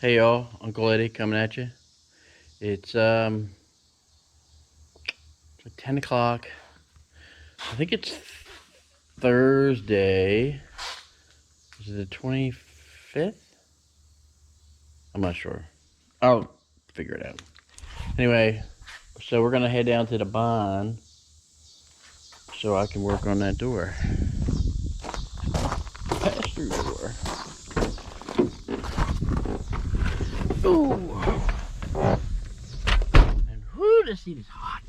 Hey y'all, Uncle Eddie coming at you. It's like 10 o'clock. I think it's Thursday. Is it the 25th? I'm not sure. I'll figure it out. Anyway, so we're gonna head down to the barn so I can work on that door. Pass-through door. Ooh. And whoo, this heat is hot.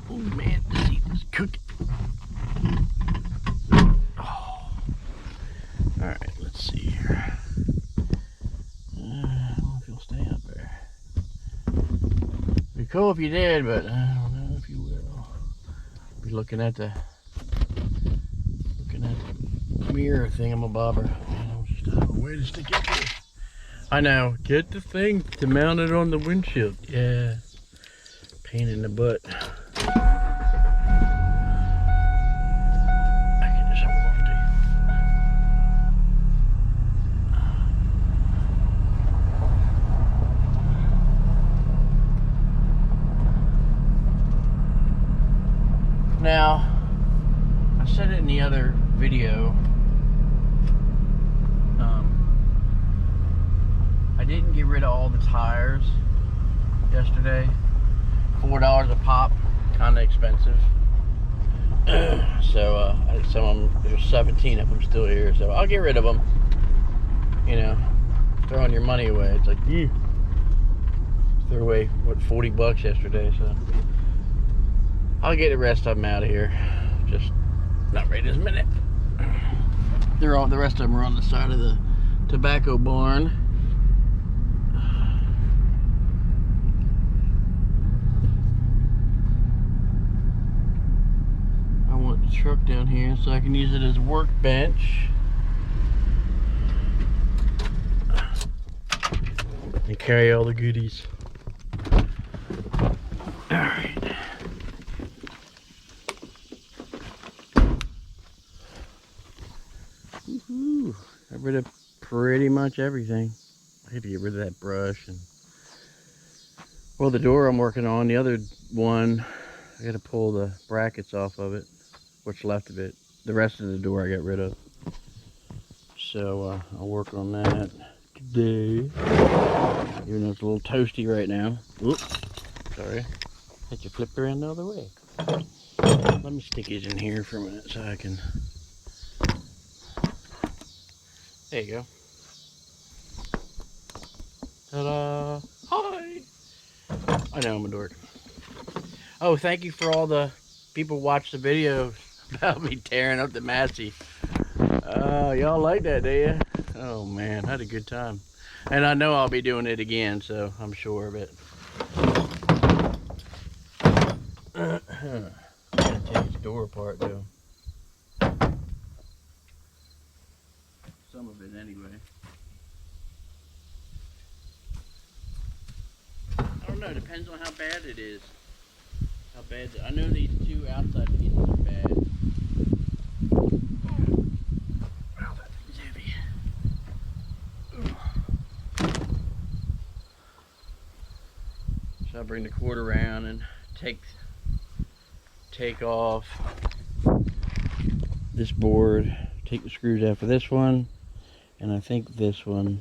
Oh man, this heat is cooking. Oh. Alright, let's see here. I don't know if you'll stay up there. It'd be cool if you did, but I don't know if you will. Be looking at the mirror thingamabobber. I'll just have a way to stick it here. I know. Get the thing to mount it on the windshield. Yeah. Pain in the butt. Now, I said it in the other video. I didn't get rid of all the tires yesterday. $4 a pop, kind of expensive. So some of them, there's 17 of them still here. So I'll get rid of them. You know, throwing your money away. It's like, threw away what 40 bucks yesterday. So I'll get the rest of them out of here. Just not right this minute. They're all, the rest of them are on the side of the tobacco barn. I want the truck down here so I can use it as a workbench. And carry all the goodies. Alright. Woohoo! Got rid of pretty much everything. I had to get rid of that brush and well, the door I'm working on, the other one, I got to pull the brackets off of it, what's left of it. The rest of the door I got rid of. So I'll work on that today. Even though it's a little toasty right now. Oops, sorry. Had you flipped around the other way. Let me stick it in here for a minute so I can. There you go. Ta-da! Hi! I know I'm a dork. Oh, thank you for all the people watch the video about me tearing up the Massey. Oh, y'all like that, do you? Oh man, I had a good time. And I know I'll be doing it again, so I'm sure of it. Gotta take this door apart though. Some of it anyway. I don't know, depends on how bad it is. How bad, I know these two outside pieces are bad. Wow, that thing's heavy. So I'll bring the cord around and take off this board, take the screws out for this one, and I think this one,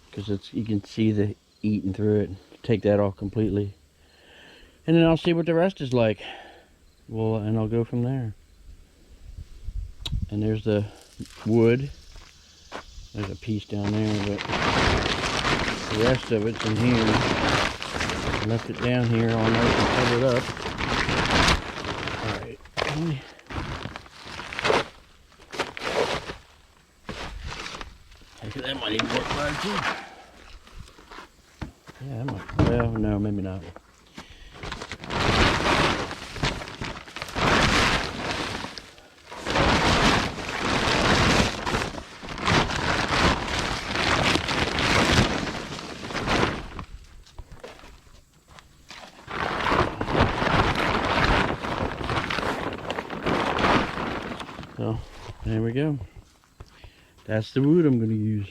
because it's, you can see the eating through it. Take that off completely. And then I'll see what the rest is like. Well, and I'll go from there. And there's the wood. There's a piece down there, but the rest of it's in here. I left it down here all night and covered it up. Alright. Heck, that might even work right too. Yeah, that might. Well, no, maybe not. So, there we go. That's the wood I'm going to use.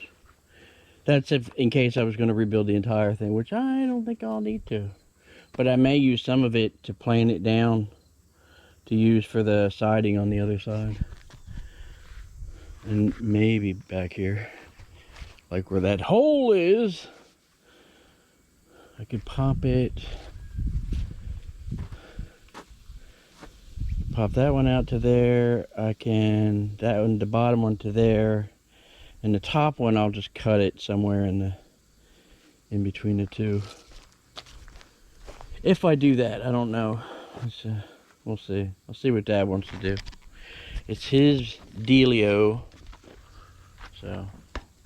That's if in case I was going to rebuild the entire thing, which I don't think I'll need to. But I may use some of it to plane it down to use for the siding on the other side. And maybe back here, like where that hole is, I could pop it. Pop that one out to there. I can, that one, the bottom one to there. And the top one, I'll just cut it somewhere in between the two. If I do that, I don't know. We'll see. I'll see what Dad wants to do. It's his dealio. So,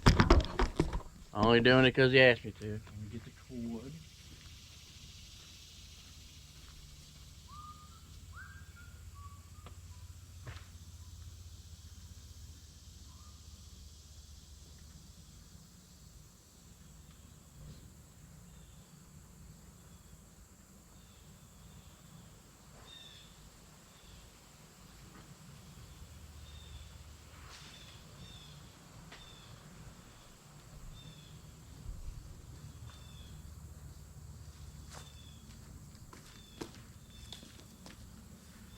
I'm only doing it because he asked me to. Let me get the cord.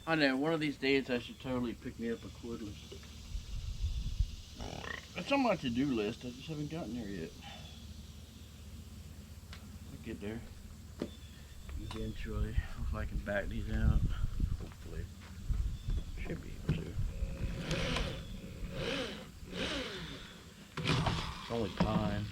I know, one of these days I should totally pick me up a cordless. It's on my to-do list, I just haven't gotten there yet. I'll get there eventually. Hopefully I can back these out. Hopefully. Should be able to. It's only pine.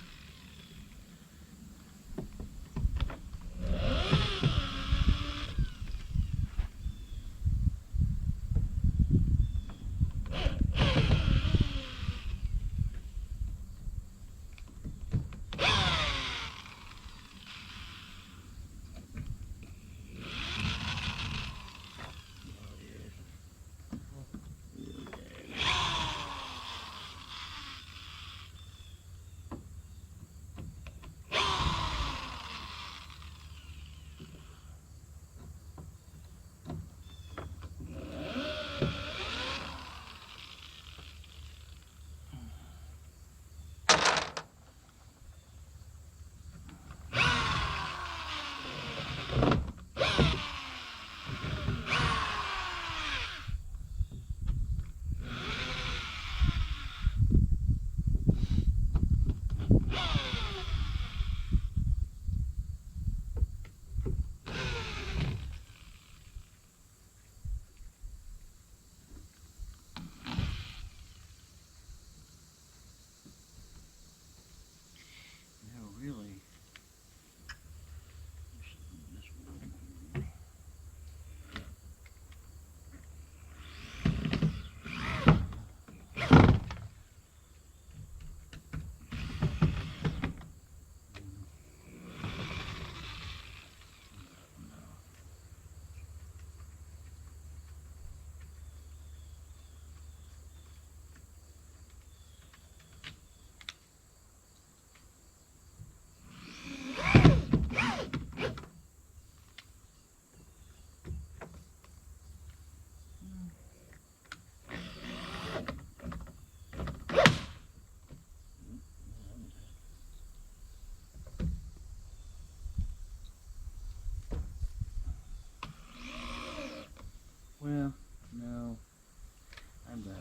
Well, no. I'm done.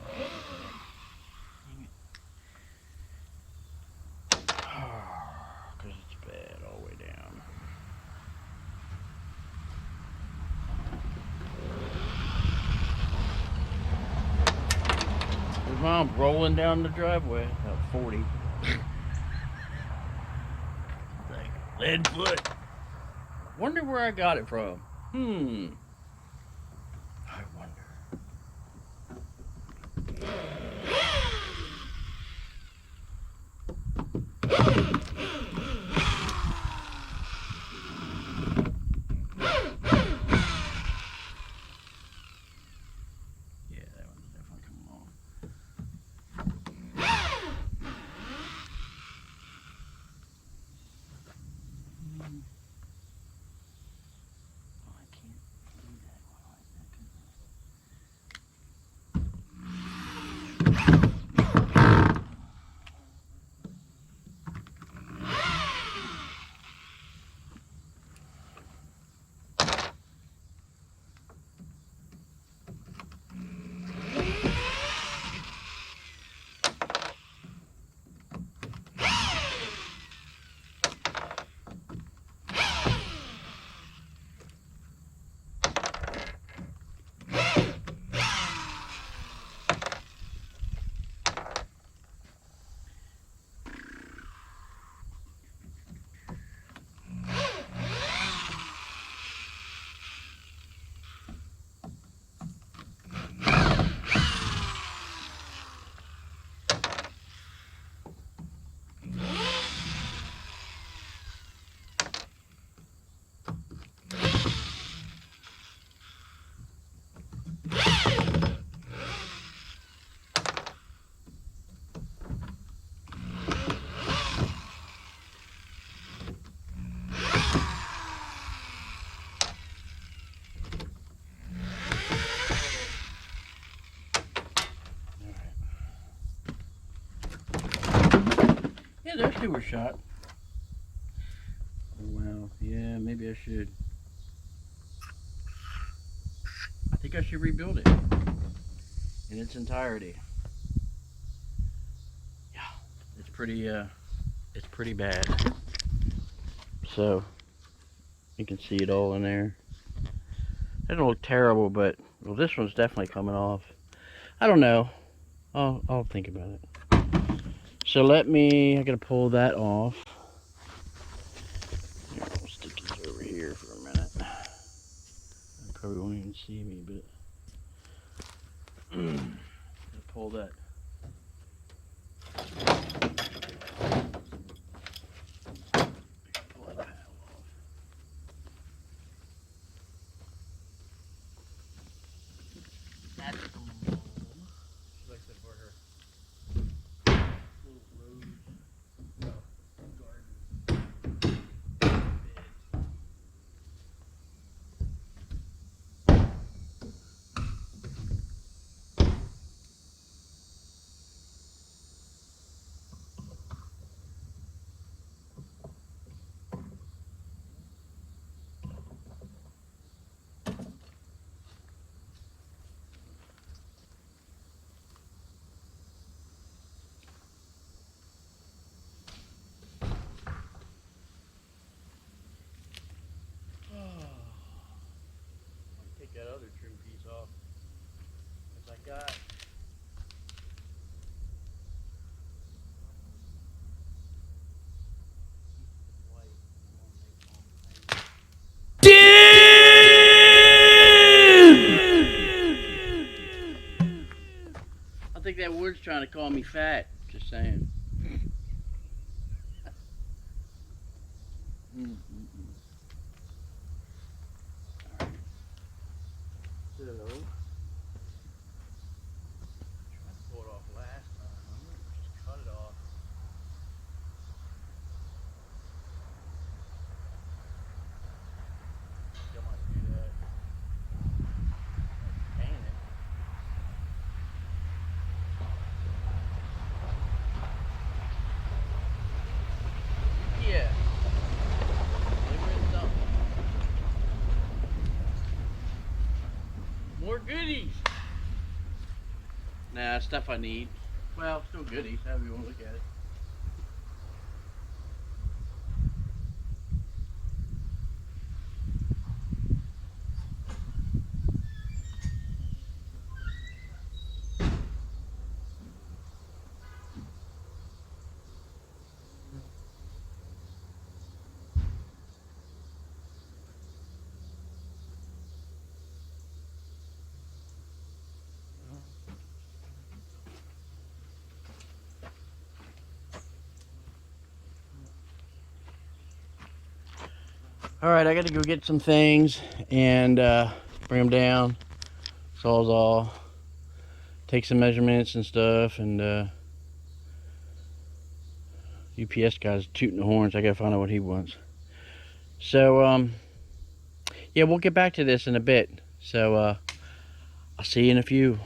Because it's bad all the way down. There's Mom rolling down the driveway at 40. Like, lead foot. Wonder where I got it from. I wonder. Yeah, that one's definitely coming on. Oh, I can't do that one like that. Yeah, those two were shot. Oh, wow. Yeah, maybe I should. I think I should rebuild it in its entirety. Yeah, it's pretty bad. So you can see it all in there. It doesn't look terrible, but well, this one's definitely coming off. I don't know. I'll think about it. So I gotta pull that off. Here, I'll stick this over here for a minute. You probably won't even see me, but pull that. Pull that panel off. That's the mold. She likes to for her little rose garden bed. Take that other trim piece off, as I got. I think that wood's trying to call me fat. Just saying. Alright. So, tried to pull it off last time. I'm gonna just cut it off. I might do that. Paint it. Yeah. More goodies. Nah, stuff I need. Well, still goodies, however you want to look at it. Alright, I gotta go get some things and bring them down. Sawzall. Take some measurements and stuff, and UPS guy's tooting the horns. I gotta find out what he wants. So, yeah, we'll get back to this in a bit. So, I'll see you in a few.